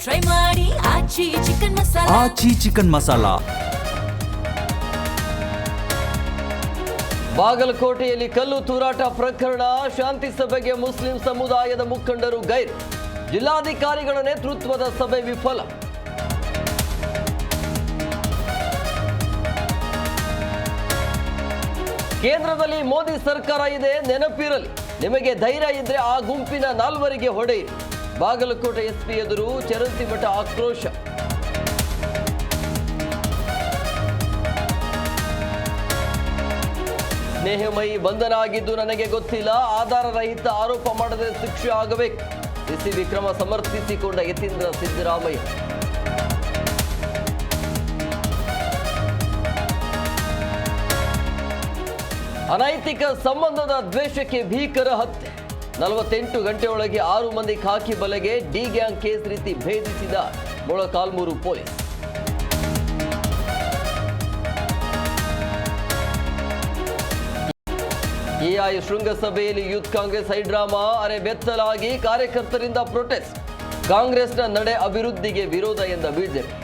Try ಮಾಡಿ ಆಚಿ chicken masala. ಆಚಿ chicken masala. ಬಾಗಲಕೋಟೆಯಲ್ಲಿ ಕಲ್ಲು ತೂರಾಟ ಪ್ರಕರಣ, ಶಾಂತಿ ಸಭೆಗೆ ಮುಸ್ಲಿಂ ಸಮುದಾಯದ ಮುಖಂಡರು ಗೈರು, ಜಿಲ್ಲಾಧಿಕಾರಿಗಳ ನೇತೃತ್ವದ ಸಭೆ ವಿಫಲ. ಕೇಂದ್ರದಲ್ಲಿ ಮೋದಿ ಸರ್ಕಾರ ಇದೆ, ನೆನಪಿರಲಿ, ನಿಮಗೆ ಧೈರ್ಯ ಇದ್ರೆ ಆ ಗುಂಪಿನ 4 ಹೊಡೆಯಿರಿ. ಬಾಗಲಕೋಟೆ ಎಸ್ಪಿ ಎದುರು ಚರಂತಿಮಠ ಆಕ್ರೋಶ. ಸ್ನೇಹಮಯಿ ಬಂಧನ ಆಗಿದ್ದು ನನಗೆ ಗೊತ್ತಿಲ್ಲ, ಆಧಾರ ರಹಿತ ಆರೋಪ ಮಾಡದೆ ಶಿಕ್ಷೆ ಆಗಬೇಕು. ಸಿಸಿಬಿ ಕ್ರಮ ಸಮರ್ಥಿಸಿಕೊಂಡ ಯತೀಂದ್ರ ಸಿದ್ದರಾಮಯ್ಯ. ಅನೈತಿಕ ಸಂಬಂಧದ ದ್ವೇಷಕ್ಕೆ ಭೀಕರ ಹತ್ಯೆ, 48 ಗಂಟೆಯೊಳಗೆ 6 ಮಂದಿ ಖಾಕಿ ಬಲೆಗೆ, ಡಿ ಗ್ಯಾಂಗ್ ಕೇಸ್ ರೀತಿ ಭೇದಿಸಿದ ಮೊಳಕಾಲ್ಮೂರು ಪೊಲೀಸ್. ಎಐ ಶೃಂಗಸಭೆಯಲ್ಲಿ ಯೂತ್ ಕಾಂಗ್ರೆಸ್ ಹೈಡ್ರಾಮಾ, ಅರೆ ಬೆತ್ತಲಾಗಿ ಕಾರ್ಯಕರ್ತರಿಂದ ಪ್ರೊಟೆಸ್ಟ್, ಕಾಂಗ್ರೆಸ್ನ ನಡೆ ಅಭಿವೃದ್ಧಿಗೆ ವಿರೋಧ ಎಂದ ಬಿಜೆಪಿ.